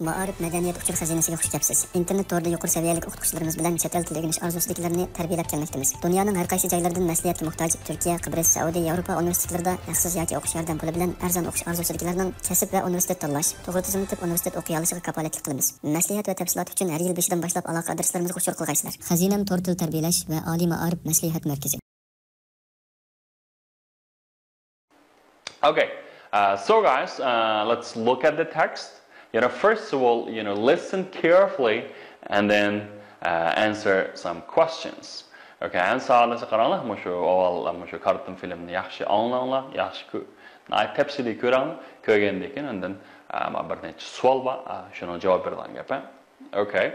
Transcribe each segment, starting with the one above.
Ma'arif madaniyat uçur xazinasiga xush kelibsiz. İnternet torida yuqori saviyalik o'qituvchilarimiz bilan chet el tili o'rganish orzusidagilarni tarbiyalab kelmoqdamiz. Dunyoning har qaysi joylaridan maslahatga muhtoj Turkiya, Qibrис, Saudiya, Yevropa universitetlarida haqsiz yoki o'qish yordam puli bilan arzon o'qish orzusidagilarning kasb va universitet tanlash, to'g'ri tizimli universitet o'qiy olishiga kafolatlik qilamiz. Maslahat va tafsilot uchun har yil 5dan boshlab aloqa adreslarimizga uchur qilgaysizlar. Xəzinəm tor til tərbiyələş və Ali Ma'arif Məsləhət Mərkəzi. Okay, so guys, let's look at the text. First of all, listen carefully and then answer some questions. Okay, and sağlıklı karanlık mı şu oval mı şu kartın filmini yaxşı anlayınlar, yaxşı tepsili gören, kögendeki, and then bir neçe sual var, şuna cevap verilen gibi. Okay.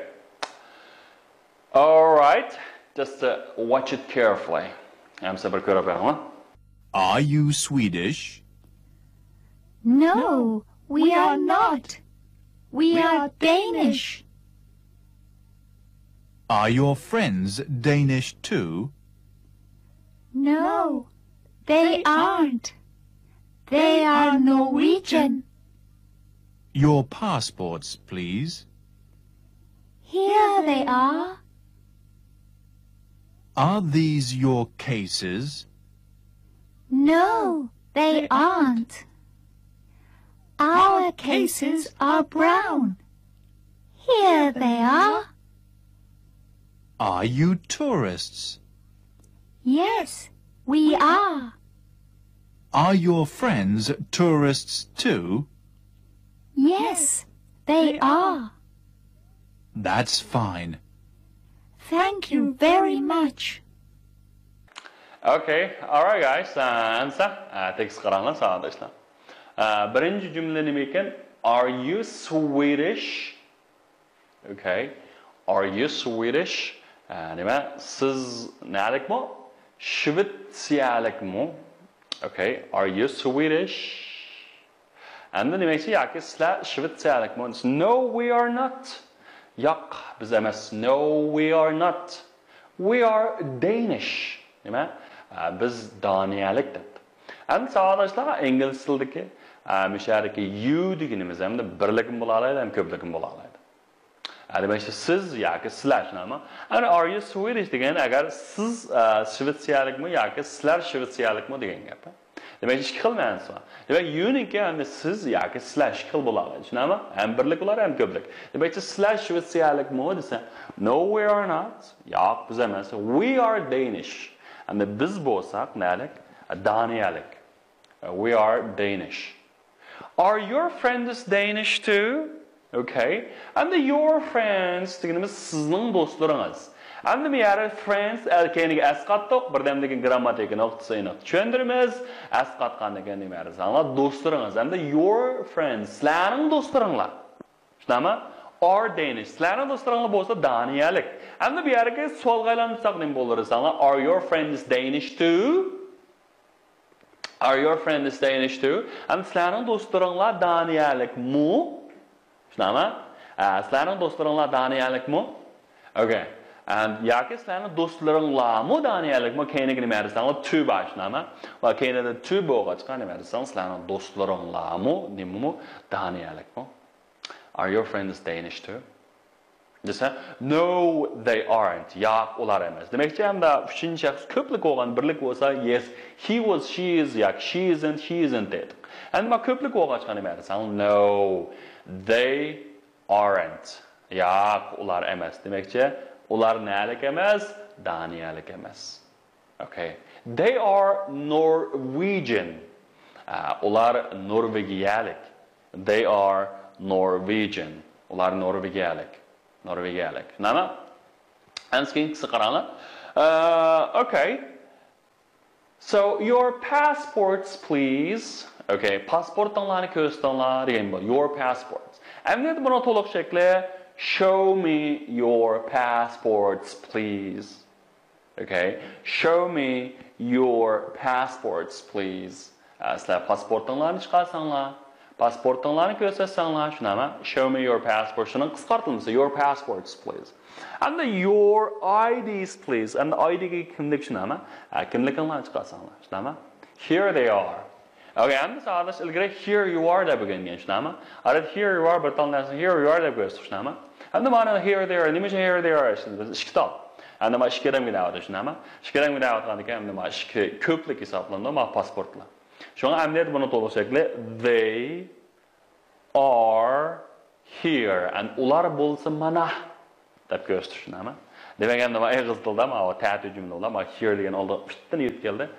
All right, just watch it carefully. Hamsa bir göre bakalım. Are you Swedish? No, we are not. We are Danish. Are your friends Danish too? No, they aren't. They are Norwegian. Your passports, please. Here they are. Are these your cases? No, they aren't. Our cases are brown. Here they are. Are you tourists? Yes, we are. Are your friends tourists too? Yes, they are. That's fine. Thank you very much. Okay, alright guys, answer. Text qaranlar sağdaşlar. Birinci cümle neyken? Are you Swedish? Okay. Are you Swedish? Nima? Siz nalik mi? Shvetsiyalik mi? Okay. Are you Swedish? And then demek ki yaki sizlar Shvetsiyalik mi? No, we are not. Yo'q, biz emas. No, we are not. We are Danish. Nima? Biz Daniyalik deb. And sağdaşlar İngiliz tilidagi müşariki you deganimiz ham birlikim bo'la oladi, ham ko'plikim bo'la oladi. Demak, siz yoki sizlar shunami? And are you Swedish degan agar siz Shvetsiyalikmi yoki sizlar Shvetsiyalikmi degan gap. Demak, ikki xil ma'nosi bor. Demak, you-niki ham siz yoki sizlar ikki xil bo'la oladi, shunami? Ham birlik bo'lar, ham ko'plik. Demak, sizlar Shvetsiyalikmi desa, no, we are not. Yo'q, biz emas. We are Danish. And biz bo'lsak, nalik? Daniyalik. We are Danish. Are your friends Danish too? Okay. And your friends deganimiz sizning do'stlaringiz. And the mere friends erkeğini esqatdiq, birdamdagi grammatik nuqtasini tushundiramiz. Esqatgan degan nima desanlar, do'stlaringiz. And your friends, sizlarning do'stlaringlar. Shunami? Are Danish. Sizlarning do'stlaringlar bo'lsa Daniyalik. And bu yerga savolga aylantirsak nima bo'lar desanlar, are your friends Danish too? Are your friends Danish too? And sizlarning do'stlaringlar Daniyalik mu? Shunami? Sizlarning do'stlaringlar Daniyalik mu? Okay. And yoki sizlarning do'stlaringlar mu Daniyalik mu? Keyingi nima desanlar, to bor shunami? Va keyinda to bo'lg'achqa nima desanlar, sizlarning do'stlaringlar mu, nima mu Daniyalik mu? Are your friends Danish too? Desa, no, they aren't. Yo'q, ular emas. Demakki, hamda uchinchi shaxs ko'plik bo'lgan, birlik bo'lsa, yes, he was, she is, yo'q, she isn't, he isn't it. Endi ma ko'plik bo'lg'achqa nima desam, no, they aren't. Yo'q, ular emas. Demakki, ular nalik emas, Daniyalik emas. Okay. They are Norwegian. Ular Norvegiyalik. They are Norwegian. Ular Norvegiyalik. Norvegiyalik. Nima? Anskin qisqa qaranglar. Okay. So your passports please. Okay, pasportlarni ko'rsatinglar degan bo'l. Your passports. Endi buni to'liq shakli show me your passports please. Okay? Show me your passports please. Sizlar pasportlarni chiqarsanglar, pasportlarni ko'rsatsanglar, shunami? Show me your passport. Shuni qisqartirilsa, your passports please. And your IDs please. And ID ga kimlik shunami? Kimliklarni chiqarsanglar, shunami? Here they are. Okay, endi sağdaş ilgili here you are deb o'rgangan, tushunami? Arat here you are bir tal narsa here you are deb ko'rasiz, tushunami? Endi mana here there, nimacha here there biz ikki tal. Endi mana ikki rangga davdi, tushunami? Ikki rangga davotgan ekan, endi mana ikki ko'plik hisoblanadi, mana pasportlar. Shunga endi buni to'liq shakli they are here and ular bo'lsa mana deb ko'rasiz, tushunami? Demek endi mana ig'iz tilda mana ta'ti jumlalar mana here degan oldi bittan yetib keldi.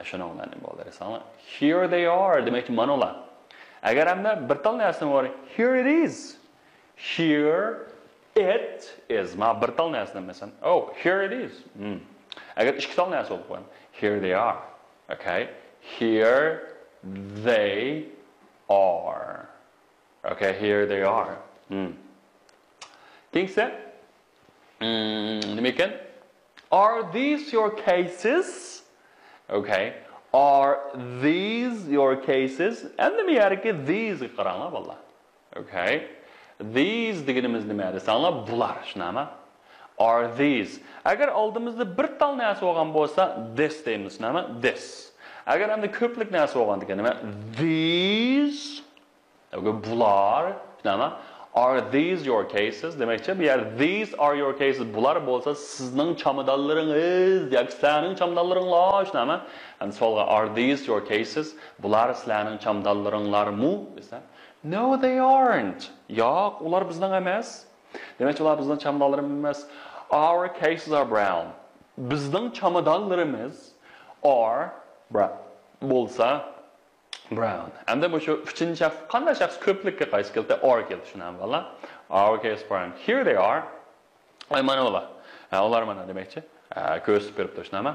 Shuni o'ylab bo'ladi. Here they are demakki mana ular. Agar hamda bir tal narsa bor, here it is. Here it is. Ma bir tal narsa masalan, oh, here it is. Agar ikki tal narsa bo'lib qo'ygan, here they are. Okay? Here they are. Okay, here they are. Kingsa are these your cases? Okay. Are these your cases? And the miyarki these qaranglar balla. Okay. These deganimiz nima desanglar bular, shunami? Are these? Agar oldimizda bir tal narsa bo'lgan bo'lsa, this deymiz, shunami? This. Agar endi ko'plik narsa bo'lgan degan nima? These. Okay, bular, shunami? Are these your cases? Demekçi bir yer these are your cases. Bular bolsa sizning chamadonlaringiz, yoki sizlarning chamadonlaringlar, shunami? And so are these your cases? Bular sizlarning chamadonlaringlarmi? Desa, no they aren't. Yo'q, ular bizning emas. Demekçi ular bizning chamadonlarimiz emas. Our cases are brown. Bizning chamadonlarimiz are brown. Bolsa brown. And then şu üçüncü şahs, qanday şahs ko'plikka qaysi keldi? Or keldi, shunami valla. Our case brown. Here they are. Ay mana ular. Ular mana demekçi. Ko'rsatib beribdi, shunami?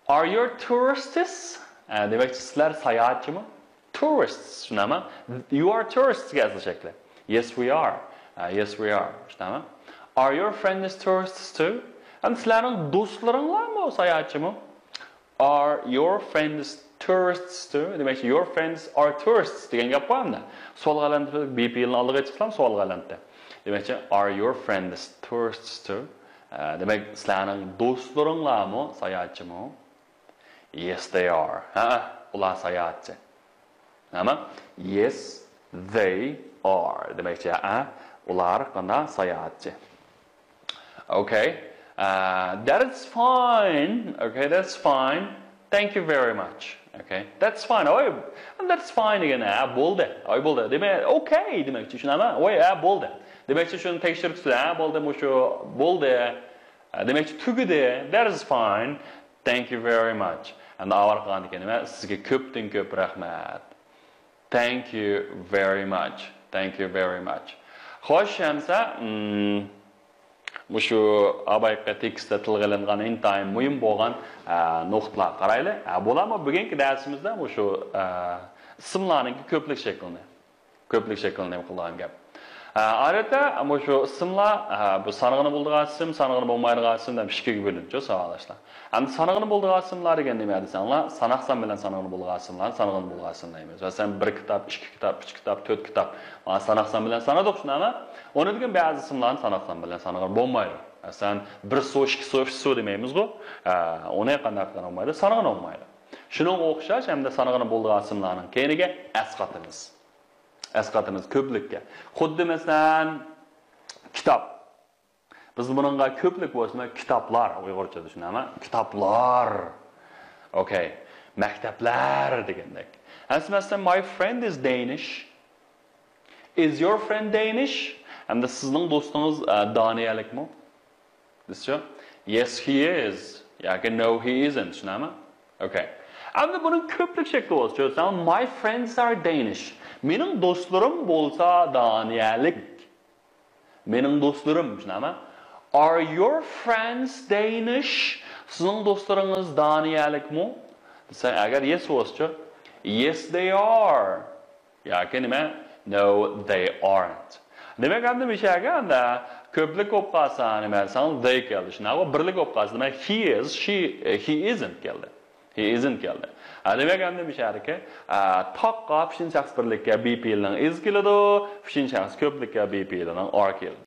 Are you tourists? Demekçi sizlar sayohatchimi? Tourists, shunami? You are tourists gazli shakli. Yes we are. Yes we are, shunami? Are your friends tourists too? And sizlarning do'stlaringlarmi sayohatchimi? Are your friends tourists too? Demek your friends are tourists degan gap bor hamda. Solga aylantirib BP'ni oldiga chiqsam solga aylantirdi. Demek are your friends tourists too? Demek sizlarning do'stlaringlarmi sayohatchimi? Yes they are. Ular sayohatchi. Nima? Yes they are. Demek ular qanday sayohatchi. Okay. That is fine. Okay, that's fine. Thank you very much. Okay, that's fine. Oh, and that's fine again. Bo'ldi. Oy bo'ldi. Demak, okay demakchi, tushunami? Oy, bo'ldi. Demakchi shuni tekshirib tursa, bo'ldi, shu bo'ldi. Demakchi tugidi. That is fine. Thank you very much. And avval qilgan nima? Sizga ko'pdan ko'p rahmat. Thank you very much. Thank you very much. Xo'sh, hamsa, shu abayqa tekstda tilg'ilingan intayin muhim bo'lgan nuqtalar qarayli. Bo'ladimi bugungi darsimizda shu ismlarning ko'plik shaklini qilgan gap. Adətdə shu ismlar bu sanıqını bulduğu isim, sanıqını bulmaydigan isim deb ikkiga bo'linadi, savolashlar. Endi sanıqını bulduğu isimlar degan nima desanglar, sanaqsan bilan sanıqını bulduğu isimlar, sanıqını bulduğu isim deymiz. Masalan, 1 kitap, 2 kitap, 3 kitap, 4 kitap. Mana sanaqsan bilan sanadık shunami? Onu degan ba'zi ismlarni sanaqsan bilan sanıqını bo'lmaydi. Masalan, 1 so'z, 2 so'z, 3 so'z demaymiz-ku. Uni qanday qilib olmaydi? Sanıqını olmaydi. Shunga o'xshash hamda sanıqını bulduğu isimlarning keyiniga asqatimiz. Asqatimiz ko'plikka. Xuddi masalan kitob. Biz buningga ko'plik bo'lsa, kitoblar uyg'urchada tushunami? Kitoblar. Okay. Maktablar degandek. Masalan, my friend is Danish. Is your friend Danish? Hamda sizning do'stingiz Daniyalikmi? Desho? Yes, he is. Yoki no, he isn't. Tushunami? Okay. Hamda buning ko'plik shakli bo'lsa, my friends are Danish. Mening do'stlarim bo'lsa Daniyalik. Mening do'stlarim, tushunami? Are your friends Danish? Sizning do'stlaringiz Daniyalikmi? Desa, agar yes bo'lsa, yes they are. Yoki nima? No, they aren't. Demak, endi mishaganda ko'plik bo'lib qolsa, nima desang, they keldi. Shunaqa birlik bo'lib qolsa, demak he is, he isn't keldi. He isn't keldi. Demek endi mishariki taqqa fishin shaxs birlikka BP bilan is keladi, fishin shaxs ko'plikka BP bilan or keladi.